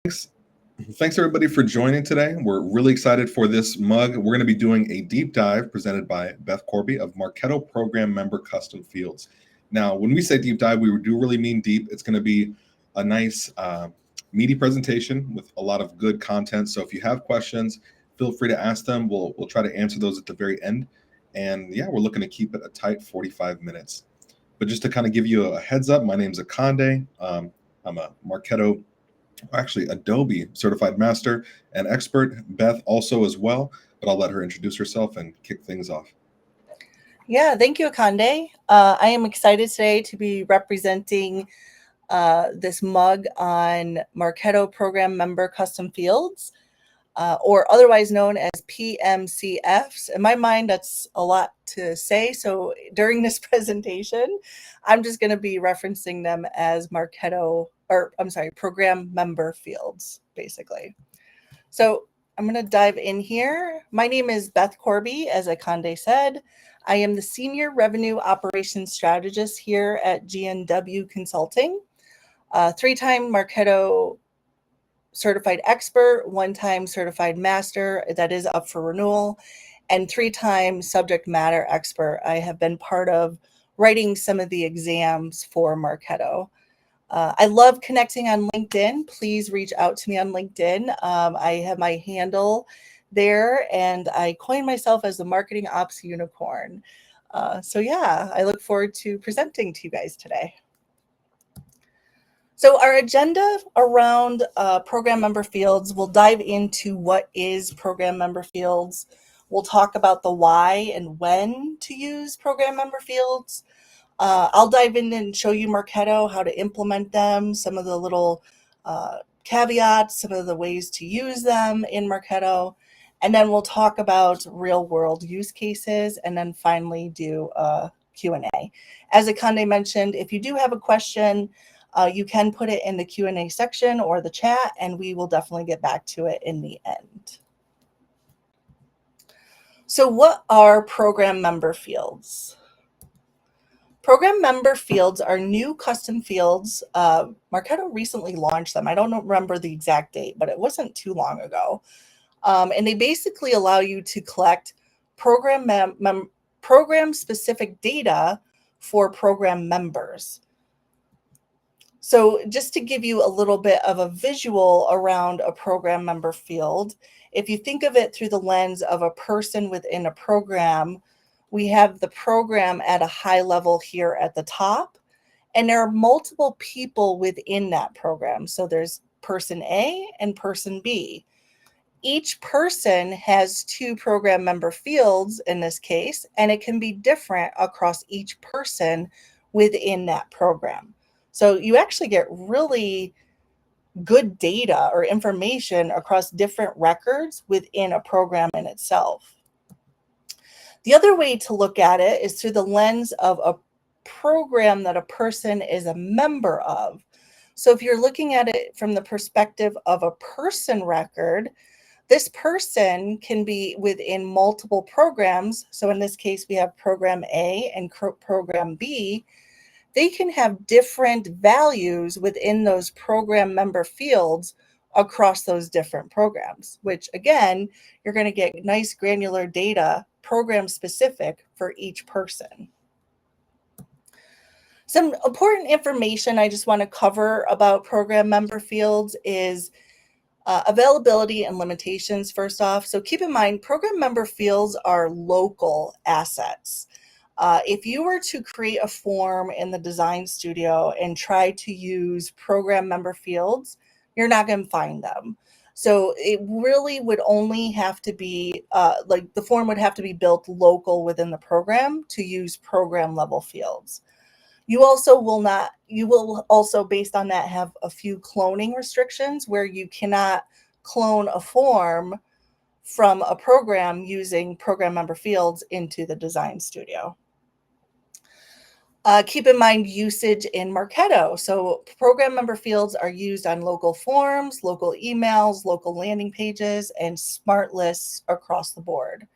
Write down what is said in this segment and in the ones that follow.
Thanks. Thanks everybody for joining today. We're really excited for this mug. We're going to be doing a deep dive presented by Beth Corby of Marketo Program Member Custom Fields. Now, when we say deep dive, we do really mean deep. It's going to be a nice, meaty presentation with a lot of good content. So if you have questions, feel free to ask them. We'll try to answer those at the very end. And yeah, we're looking to keep it a tight 45 minutes. But just to kind of give you a heads up, my name's Akande. I'm a Marketo, actually Adobe certified master and expert. Beth also as well, but I'll let her introduce herself and kick things off. Yeah, thank you, Akande. I am excited today to be representing this mug on Marketo Program Member Custom Fields, or otherwise known as PMCFs. In my mind, that's a lot to say. So during this presentation, I'm just going to be referencing them as Program Member Fields, basically. So I'm going to dive in here. My name is Beth Corby, as Akande said. I am the Senior Revenue Operations Strategist here at GNW Consulting, three-time Marketo certified expert, one-time certified master that is up for renewal, and three-time subject matter expert. I have been part of writing some of the exams for Marketo. I love connecting on LinkedIn. Please reach out to me on LinkedIn. I have my handle there, and I coined myself as the Marketing Ops Unicorn. I look forward to presenting to you guys today. So our agenda around program member fields, we'll dive into what is program member fields. We'll talk about the why and when to use program member fields. I'll dive in and show you Marketo, how to implement them, some of the little caveats, some of the ways to use them in Marketo. And then we'll talk about real world use cases, and then finally do a Q&A. As Akande mentioned, if you do have a question, you can put it in the Q&A section or the chat, and we will definitely get back to it in the end. So what are program member fields? Program member fields are new custom fields. Marketo recently launched them. I don't remember the exact date, but it wasn't too long ago. And they basically allow you to collect program-specific data for program members. So just to give you a little bit of a visual around a program member field, if you think of it through the lens of a person within a program, we have the program at a high level here at the top, and there are multiple people within that program. So there's person A and person B. Each person has two program member fields in this case, and it can be different across each person within that program. So you actually get really good data or information across different records within a program in itself. The other way to look at it is through the lens of a program that a person is a member of. So if you're looking at it from the perspective of a person record, this person can be within multiple programs. So in this case, we have program A and program B. They can have different values within those program member fields across those different programs, which again, you're going to get nice granular data, program specific for each person. Some important information I just want to cover about program member fields is availability and limitations first off. So keep in mind, program member fields are local assets. If you were to create a form in the design studio and try to use program member fields, you're not going to find them. So it really would only have to be, the form would have to be built local within the program to use program level fields. You will also, based on that, have a few cloning restrictions where you cannot clone a form from a program using program member fields into the design studio. Keep in mind usage in Marketo. So program member fields are used on local forms, local emails, local landing pages, and smart lists across the board.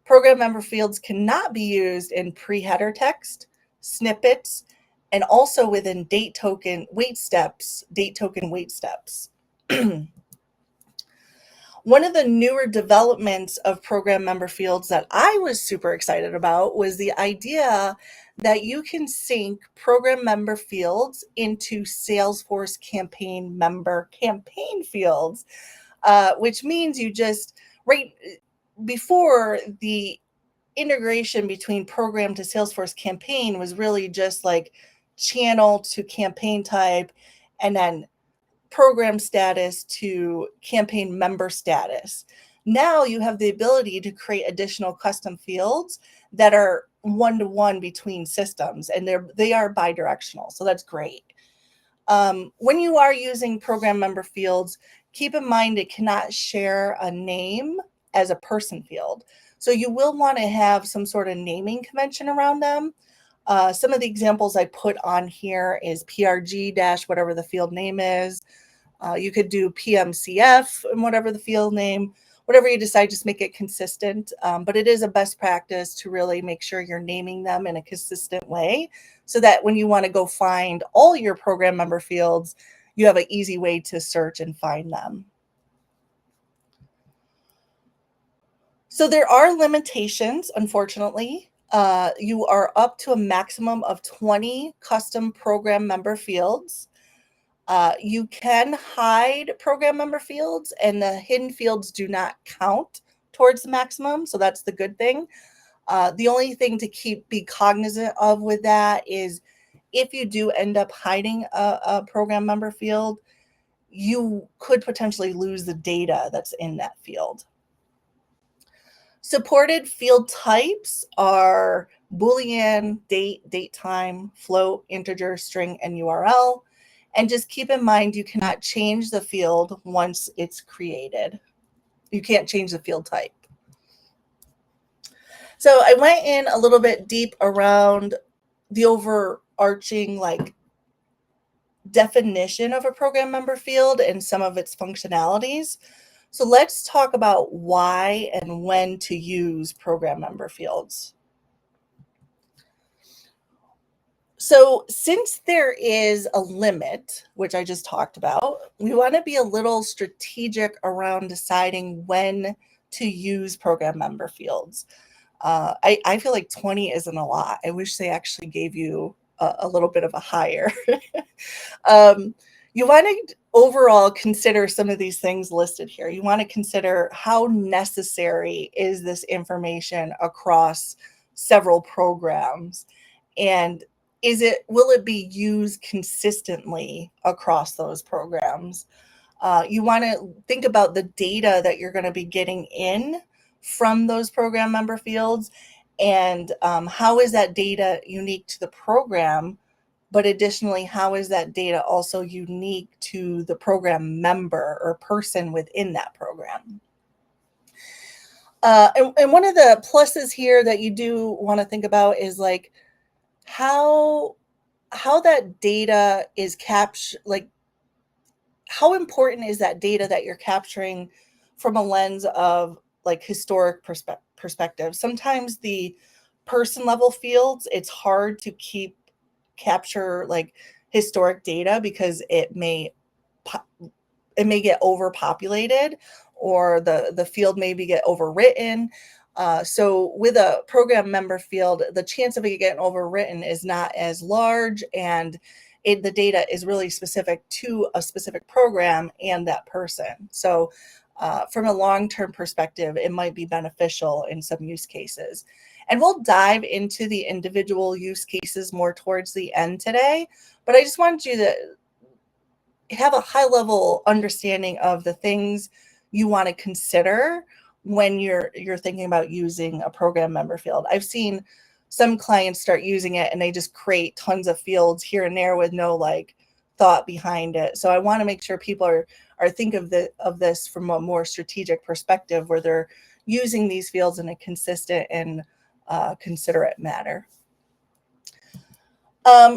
Program member fields cannot be used in pre-header text, snippets, and also within date token wait steps. One of the newer developments of program member fields that I was super excited about was the idea that you can sync program member fields into Salesforce campaign member campaign fields, which means you just, right before, the integration between program to Salesforce campaign was really just like channel to campaign type, and then program status to campaign member status. Now you have the ability to create additional custom fields that are one-to-one between systems, and they are bidirectional. So that's great. When you are using program member fields, keep in mind it cannot share a name as a person field. So you will want to have some sort of naming convention around them. Some of the examples I put on here is PRG dash whatever the field name is. You could do PMCF and whatever the field name, whatever you decide, just make it consistent. But it is a best practice to really make sure you're naming them in a consistent way so that when you want to go find all your program member fields, you have an easy way to search and find them. So there are limitations, unfortunately. You are up to a maximum of 20 custom program member fields. You can hide program member fields, and the hidden fields do not count towards the maximum. So that's the good thing. The only thing to be cognizant of with that is if you do end up hiding a program member field, you could potentially lose the data that's in that field. Supported field types are Boolean, date time, float, integer, string, and URL. And just keep in mind, you cannot change the field once it's created. You can't change the field type. So I went in a little bit deep around the overarching definition of a program member field and some of its functionalities. So let's talk about why and when to use program member fields. So since there is a limit, which I just talked about, we want to be a little strategic around deciding when to use program member fields. I feel like 20 isn't a lot. I wish they actually gave you a little bit of a higher. You want to overall consider some of these things listed here. You want to consider how necessary is this information across several programs, and will it be used consistently across those programs? You want to think about the data that you're going to be getting in from those program member fields, and how is that data unique to the program, but additionally, how is that data also unique to the program member or person within that program? And one of the pluses here that you do want to think about is how that data is captured, how important is that data that you're capturing from a lens of historic perspective. Sometimes the person level fields, it's hard to capture historic data because it may get overpopulated, or the field maybe get overwritten. So with a program member field, the chance of it getting overwritten is not as large, and the data is really specific to a specific program and that person. So from a long-term perspective, it might be beneficial in some use cases. And we'll dive into the individual use cases more towards the end today, but I just wanted you to have a high-level understanding of the things you want to consider when you're thinking about using a program member field. I've seen some clients start using it and they just create tons of fields here and there with no thought behind it. So I want to make sure people are think of this from a more strategic perspective, where they're using these fields in a consistent and considerate manner.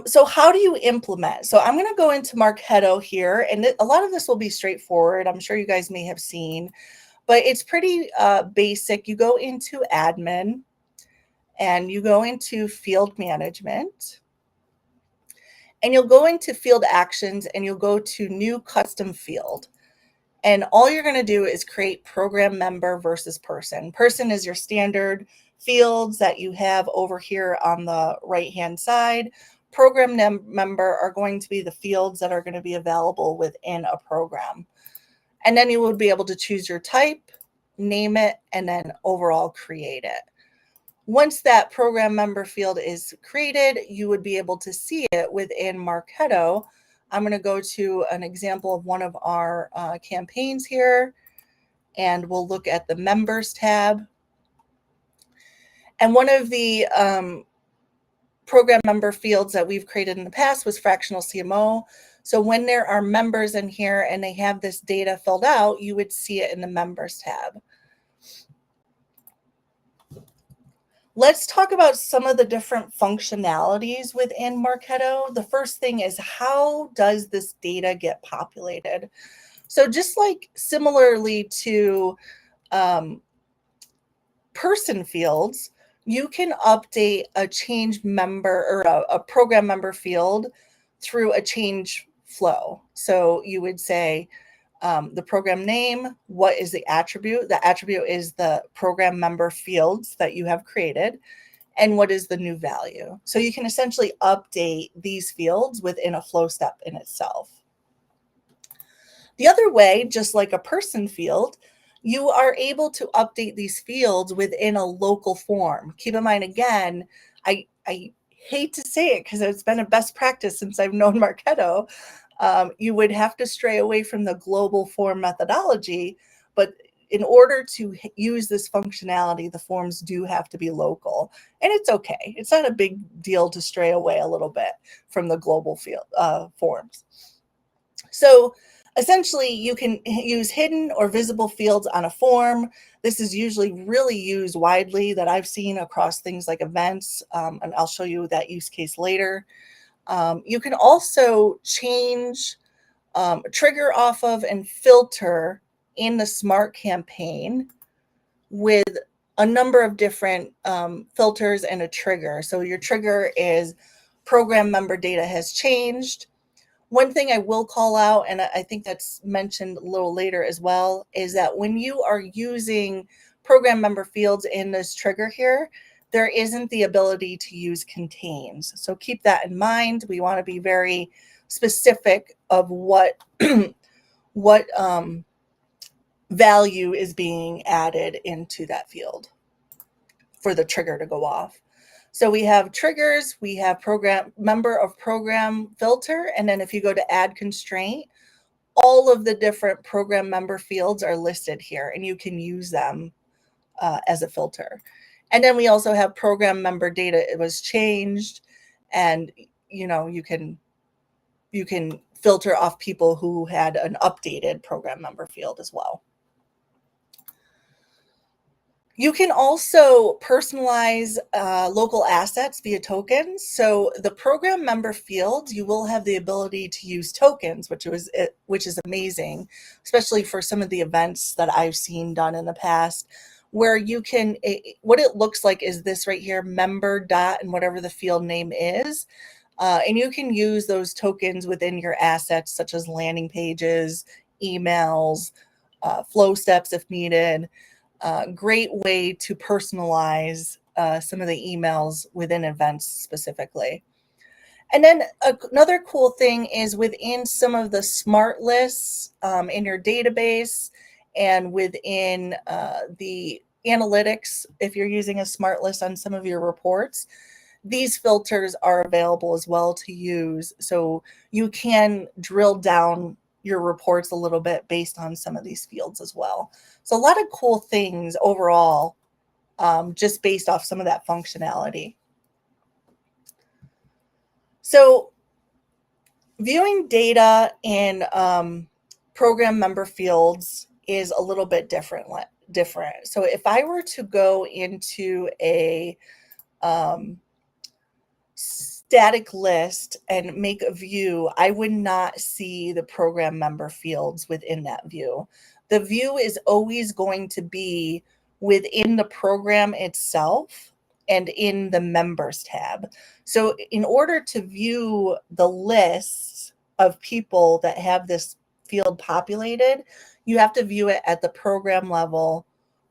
So how do you implement? So I'm going to go into Marketo here, and a lot of this will be straightforward. I'm sure you guys may have seen, but it's pretty basic. You go into admin, and you go into field management, and you'll go into field actions, and you'll go to new custom field. And all you're going to do is create program member versus person. Person is your standard fields that you have over here on the right-hand side. Program member are going to be the fields that are going to be available within a program. And then you would be able to choose your type, name it, and then overall create it. Once that program member field is created, you would be able to see it within Marketo. I'm going to go to an example of one of our campaigns here, and we'll look at the members tab. And one of the program member fields that we've created in the past was fractional CMO. So when there are members in here and they have this data filled out, you would see it in the members tab. Let's talk about some of the different functionalities within Marketo. The first thing is, how does this data get populated? So just like similarly to person fields, you can update a change member or a program member field through a change flow. So you would say the program name, what is the attribute? The attribute is the program member fields that you have created, and what is the new value. So you can essentially update these fields within a flow step in itself. The other way, just like a person field, you are able to update these fields within a local form. Keep in mind, again, I hate to say it because it's been a best practice since I've known Marketo. You would have to stray away from the global form methodology, but in order to use this functionality, the forms do have to be local, and it's okay. It's not a big deal to stray away a little bit from the global field forms. So essentially, you can use hidden or visible fields on a form. This is usually really used widely that I've seen across things like events, and I'll show you that use case later. You can also change, trigger off of, and filter in the Smart campaign with a number of different filters and a trigger. So your trigger is program member data has changed. One thing I will call out, and I think that's mentioned a little later as well, is that when you are using program member fields in this trigger here, there isn't the ability to use contains. So keep that in mind. We want to be very specific of what value is being added into that field for the trigger to go off. So we have triggers, we have program member of program filter, and then if you go to add constraint, all of the different program member fields are listed here, and you can use them as a filter. And then we also have program member data. It was changed, and you can filter off people who had an updated program member field as well. You can also personalize local assets via tokens. So the program member fields, you will have the ability to use tokens, which is amazing, especially for some of the events that I've seen done in the past, where you can, what it looks like is this right here, member dot and whatever the field name is. And you can use those tokens within your assets, such as landing pages, emails, flow steps if needed. Great way to personalize some of the emails within events specifically. And then another cool thing is within some of the smart lists in your database and within the analytics, if you're using a smart list on some of your reports, these filters are available as well to use. So you can drill down your reports a little bit based on some of these fields as well. So a lot of cool things overall, just based off some of that functionality. So viewing data in program member fields is a little bit different. So if I were to go into a static list and make a view, I would not see the program member fields within that view. The view is always going to be within the program itself and in the members tab. So in order to view the lists of people that have this field populated, you have to view it at the program level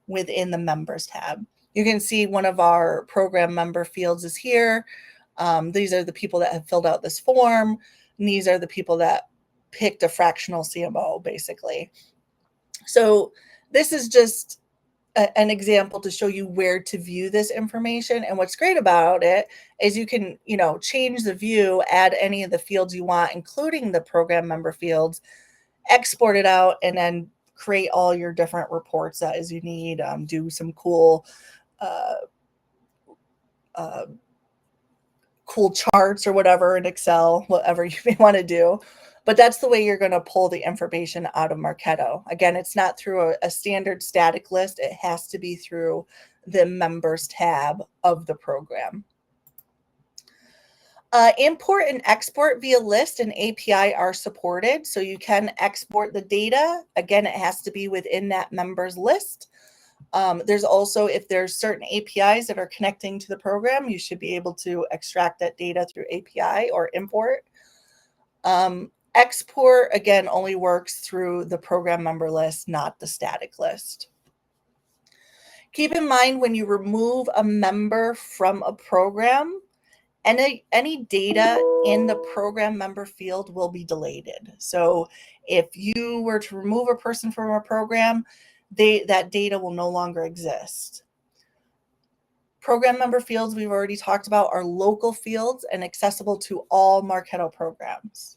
within the members tab. You can see one of our program member fields is here. These are the people that have filled out this form. And these are the people that picked a fractional CMO, basically. So this is just an example to show you where to view this information. And what's great about it is you can, change the view, add any of the fields you want, including the program member fields, export it out, and then create all your different reports as you need. Do some cool cool charts or whatever in Excel, whatever you may want to do. But that's the way you're going to pull the information out of Marketo. Again, it's not through a standard static list. It has to be through the members tab of the program. Import and export via list and API are supported. So you can export the data. Again, it has to be within that members list. There's also, if there's certain APIs that are connecting to the program, you should be able to extract that data through API or import. Export, again, only works through the program member list, not the static list. Keep in mind when you remove a member from a program, any data in the program member field will be deleted. So if you were to remove a person from a program, that data will no longer exist. Program member fields we've already talked about are local fields and accessible to all Marketo programs.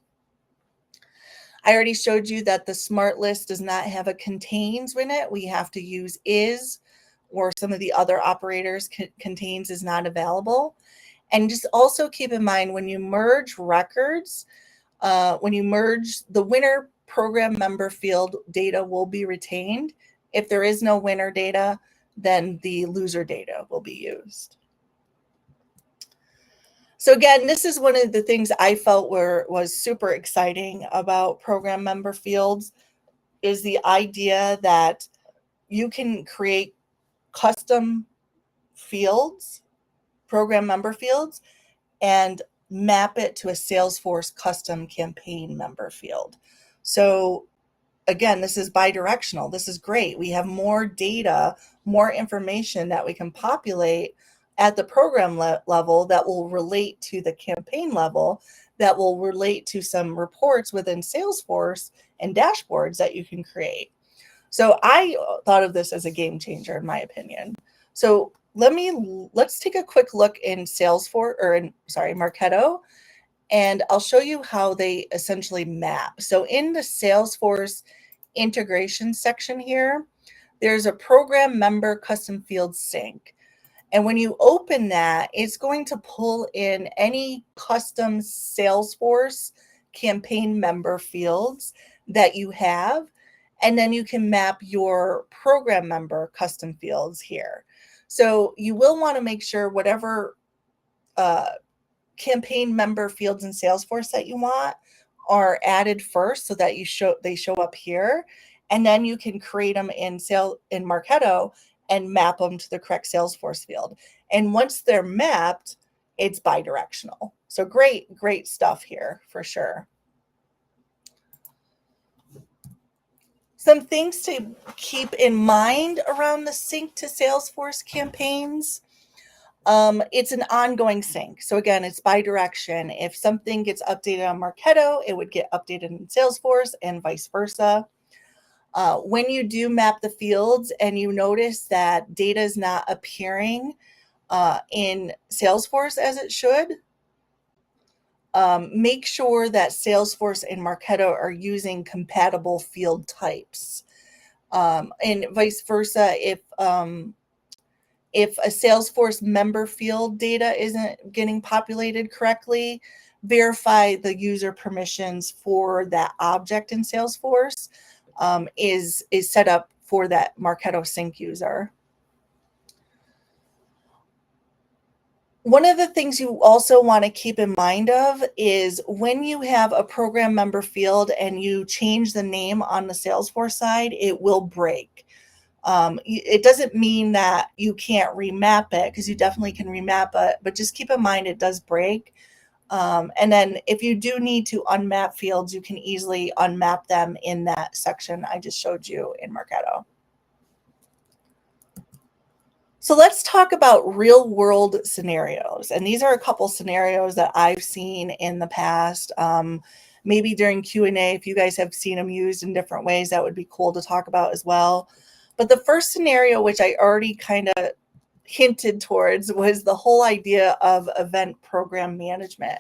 I already showed you that the smart list does not have a contains in it. We have to use is, or some of the other operators. Contains is not available. And just also keep in mind when you merge records, when you merge, the winner program member field data will be retained. If there is no winner data, then the loser data will be used. So again, this is one of the things I felt was super exciting about program member fields, is the idea that you can create custom fields, program member fields, and map it to a Salesforce custom campaign member field. So again, this is bidirectional. This is great. We have more data, more information that we can populate at the program level that will relate to the campaign level, that will relate to some reports within Salesforce and dashboards that you can create. So I thought of this as a game changer, in my opinion. So let's take a quick look in Marketo, and I'll show you how they essentially map. So in the Salesforce integration section here, there's a program member custom field sync. And when you open that, it's going to pull in any custom Salesforce campaign member fields that you have. And then you can map your program member custom fields here. So you will want to make sure whatever campaign member fields in Salesforce that you want are added first, so that they show up here, and then you can create them in Marketo and map them to the correct Salesforce field. And once they're mapped, it's bidirectional. So great stuff here for sure. Some things to keep in mind around the sync to Salesforce campaigns. It's an ongoing sync. So again, it's bidirection. If something gets updated on Marketo, it would get updated in Salesforce and vice versa. When you do map the fields and you notice that data is not appearing in Salesforce as it should, make sure that Salesforce and Marketo are using compatible field types. And vice versa, if a Salesforce member field data isn't getting populated correctly, verify the user permissions for that object in Salesforce is set up for that Marketo sync user. One of the things you also want to keep in mind of is when you have a program member field and you change the name on the Salesforce side, it will break. It doesn't mean that you can't remap it, because you definitely can remap it, but just keep in mind it does break. And then if you do need to unmap fields, you can easily unmap them in that section I just showed you in Marketo. So let's talk about real world scenarios. And these are a couple scenarios that I've seen in the past. Maybe during Q&A, if you guys have seen them used in different ways, that would be cool to talk about as well. But the first scenario, which I already kind of hinted towards, was the whole idea of event program management.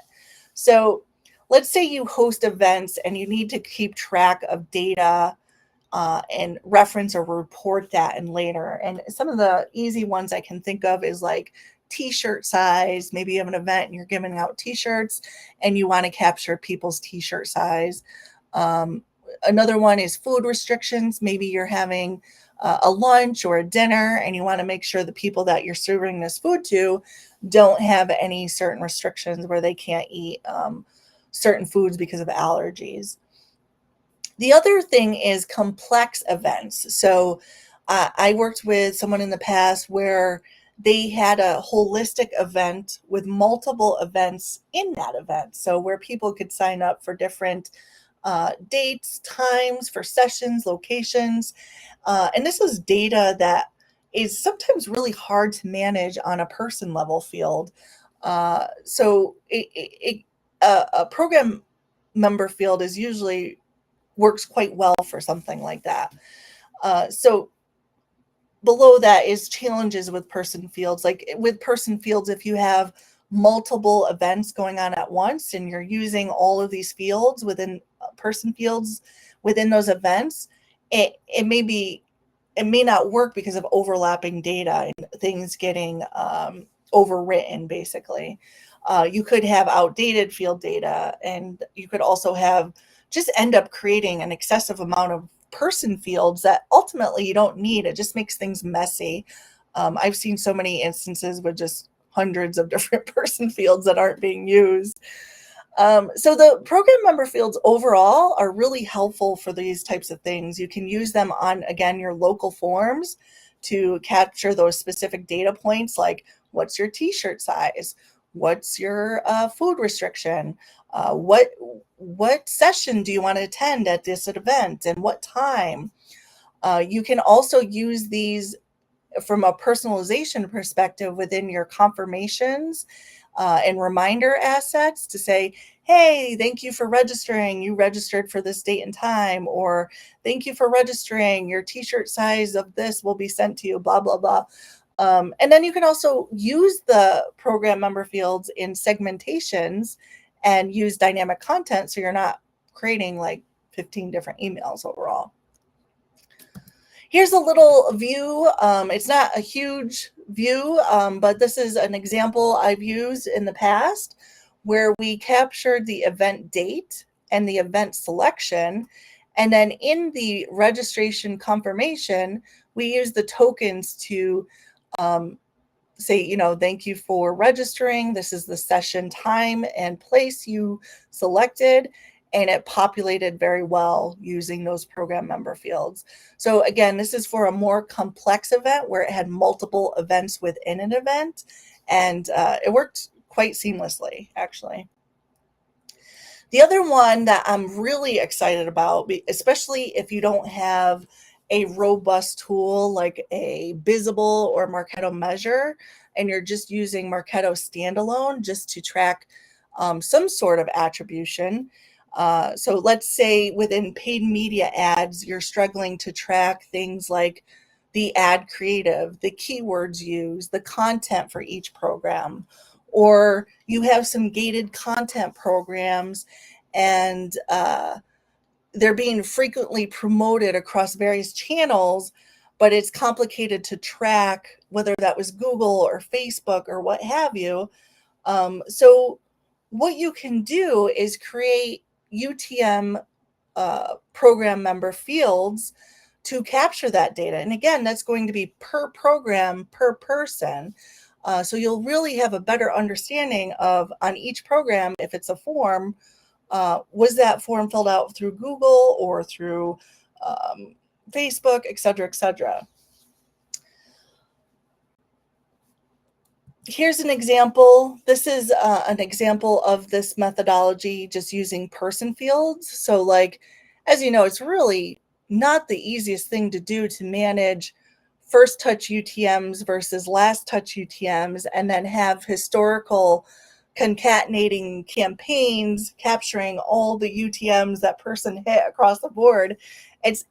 So let's say you host events and you need to keep track of data and reference or report that in later. And some of the easy ones I can think of is like t-shirt size. Maybe you have an event and you're giving out t-shirts and you want to capture people's t-shirt size. Another one is food restrictions. Maybe you're having a lunch or a dinner and you want to make sure the people that you're serving this food to don't have any certain restrictions where they can't eat certain foods because of allergies. The other thing is complex events. So I worked with someone in the past where they had a holistic event with multiple events in that event. So where people could sign up for different dates, times, for sessions, locations. And this is data that is sometimes really hard to manage on a person level field. So a program member field is usually works quite well for something like that. So below that is challenges with person fields. Like with person fields, if you have multiple events going on at once and you're using all of these fields within person fields within those events, it may not work because of overlapping data and things getting overwritten basically. You could have outdated field data, and you could also have just end up creating an excessive amount of person fields that ultimately you don't need. It just makes things messy. I've seen so many instances with just hundreds of different person fields that aren't being used. So the program member fields overall are really helpful for these types of things. You can use them on, again, your local forms to capture those specific data points like what's your t-shirt size, what's your food restriction, what session do you want to attend at this event and what time. You can also use these from a personalization perspective within your confirmations and reminder assets to say, hey, thank you for registering. You registered for this date and time, or thank you for registering. Your t-shirt size of this will be sent to you, blah, blah, blah. And then you can also use the program member fields in segmentations and use dynamic content so you're not creating like 15 different emails overall. Here's a little view. It's not a huge view, but this is an example I've used in the past where we captured the event date and the event selection. And then in the registration confirmation, we use the tokens to say, thank you for registering. This is the session time and place you selected. And it populated very well using those program member fields. So again, this is for a more complex event where it had multiple events within an event. And it worked quite seamlessly, actually. The other one that I'm really excited about, especially if you don't have a robust tool like a Bizzable or Marketo Measure, and you're just using Marketo standalone just to track some sort of attribution. So let's say within paid media ads, you're struggling to track things like the ad creative, the keywords used, the content for each program, or you have some gated content programs and they're being frequently promoted across various channels, but it's complicated to track whether that was Google or Facebook or what have you. So what you can do is create UTM program member fields to capture that data. And again, that's going to be per program, per person. So you'll really have a better understanding of on each program, if it's a form, was that form filled out through Google or through Facebook, et cetera, et cetera. Here's an example. This is an example of this methodology just using person fields. So like, as you know, it's really not the easiest thing to do to manage first touch UTMs versus last touch UTMs and then have historical concatenating campaigns capturing all the UTMs that person hit across the board. It's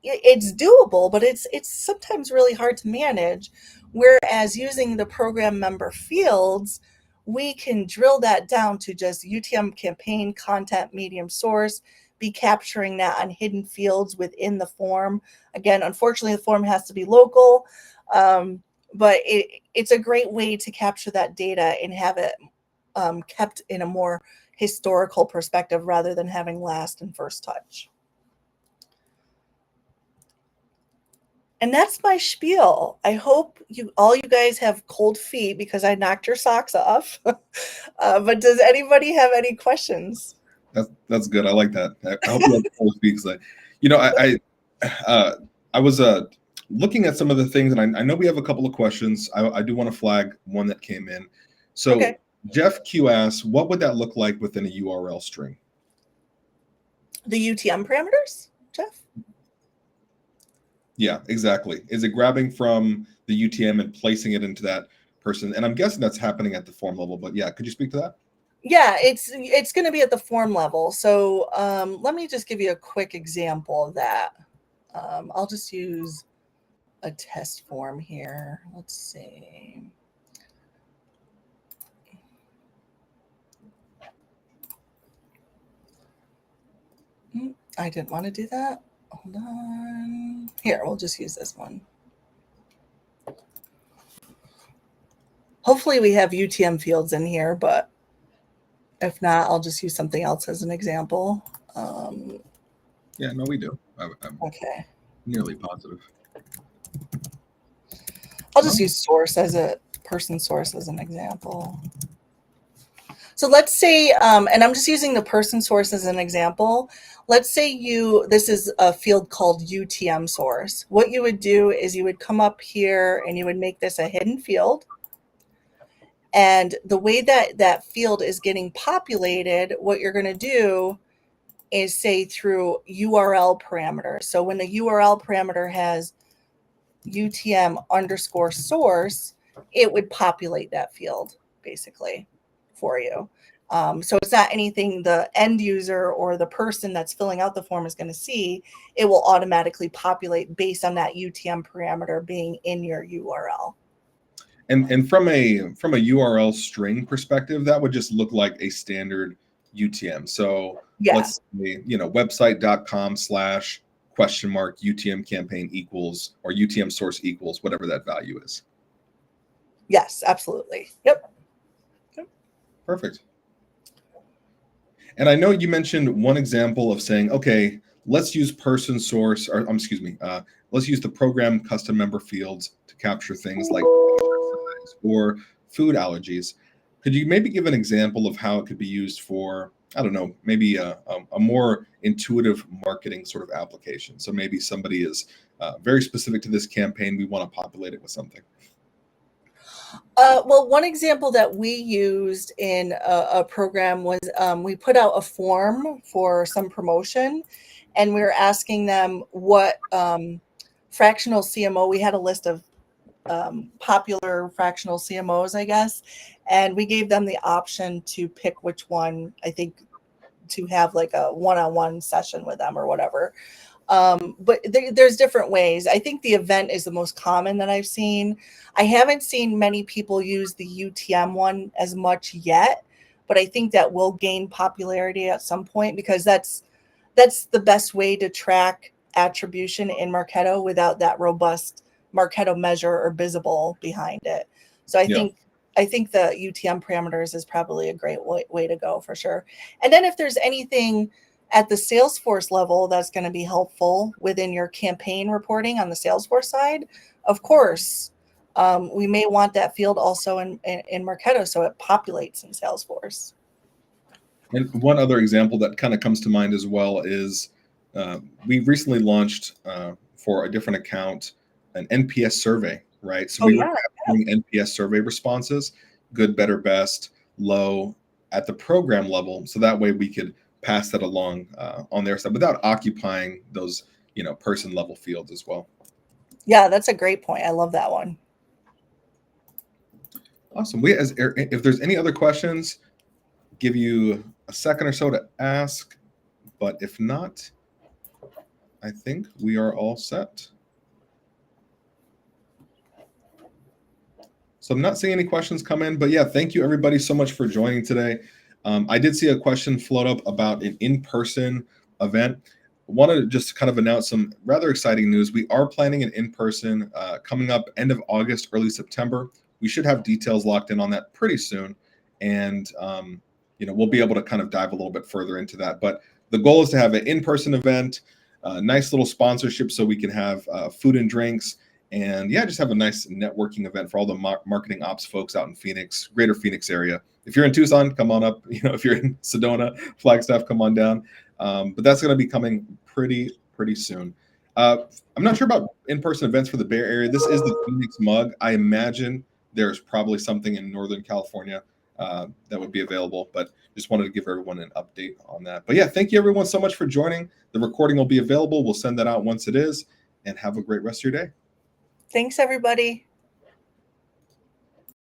doable, but it's sometimes really hard to manage. Whereas using the program member fields, we can drill that down to just UTM campaign, content, medium, source, be capturing that on hidden fields within the form. Again, unfortunately, the form has to be local, but it's a great way to capture that data and have it kept in a more historical perspective rather than having last and first touch. And that's my spiel. I hope all you guys have cold feet because I knocked your socks off. But does anybody have any questions? That's good. I like that. I hope you have cold feet because I was looking at some of the things, and I know we have a couple of questions. I do want to flag one that came in. So Okay. Jeff Q asks, what would that look like within a URL string? The UTM parameters, Jeff? Yeah, exactly. Is it grabbing from the UTM and placing it into that person? And I'm guessing that's happening at the form level, but yeah, could you speak to that? Yeah, it's going to be at the form level. So let me just give you a quick example of that. I'll just use a test form here. Let's see. I didn't want to do that. Hold on. Here, we'll just use this one. Hopefully we have UTM fields in here, but if not, I'll just use something else as an example. Yeah, no, we do. I'm Okay. nearly positive. I'll just use source as a person source as an example. So let's say, and I'm just using the person source as an example. Let's say this is a field called UTM source. What you would do is you would come up here and you would make this a hidden field. And the way that that field is getting populated, what you're going to do is say through URL parameter. So when the URL parameter has UTM underscore source, it would populate that field basically for you. So it's not anything the end user or the person that's filling out the form is going to see. It will automatically populate based on that UTM parameter being in your URL. And from a URL string perspective, that would just look like a standard UTM. So Yeah. let's say, website.com/UTM campaign equals, or UTM source equals whatever that value is. Yes, absolutely. Yep. Perfect. And I know you mentioned one example of saying, okay, let's use person source, or excuse me, let's use the program custom member fields to capture things like or food allergies. Could you maybe give an example of how it could be used for, I don't know, maybe a more intuitive marketing sort of application? So maybe somebody is very specific to this campaign. We want to populate it with something. Well, one example that we used in a program was we put out a form for some promotion, and we were asking them what fractional CMO. We had a list of popular fractional CMOs, I guess, and we gave them the option to pick which one, I think, to have like a one-on-one session with them or whatever. But there's different ways. I think the event is the most common that I've seen. I haven't seen many people use the UTM one as much yet, but I think that will gain popularity at some point because that's the best way to track attribution in Marketo without that robust Marketo measure or visible behind it. So I think the UTM parameters is probably a great way to go for sure. And then if there's anything at the Salesforce level that's going to be helpful within your campaign reporting on the Salesforce side, of course, we may want that field also in Marketo so it populates in Salesforce. And one other example that kind of comes to mind as well is we recently launched for a different account an NPS survey right? So Oh, we were yeah. capturing NPS survey responses, good, better, best, low, at the program level. So that way we could pass that along on their side without occupying those, person level fields as well. Yeah, that's a great point. I love that one. Awesome. If there's any other questions, give you a second or so to ask. But if not, I think we are all set. So I'm not seeing any questions come in, but yeah, thank you everybody so much for joining today. I did see a question float up about an in-person event. I wanted to just kind of announce some rather exciting news. We are planning an in-person coming up end of August, early September. We should have details locked in on that pretty soon. And, we'll be able to kind of dive a little bit further into that. But the goal is to have an in-person event, nice little sponsorship so we can have food and drinks, and yeah, just have a nice networking event for all the marketing ops folks out in Phoenix, greater Phoenix area. If you're in Tucson, come on up. If you're in Sedona, Flagstaff, come on down. But that's going to be coming pretty soon. I'm not sure about in-person events for the Bay Area. This is the Phoenix Mug. I imagine there's probably something in Northern California that would be available, but just wanted to give everyone an update on that. But yeah, thank you everyone so much for joining. The recording will be available. We'll send that out once it is, and have a great rest of your day. Thanks, everybody.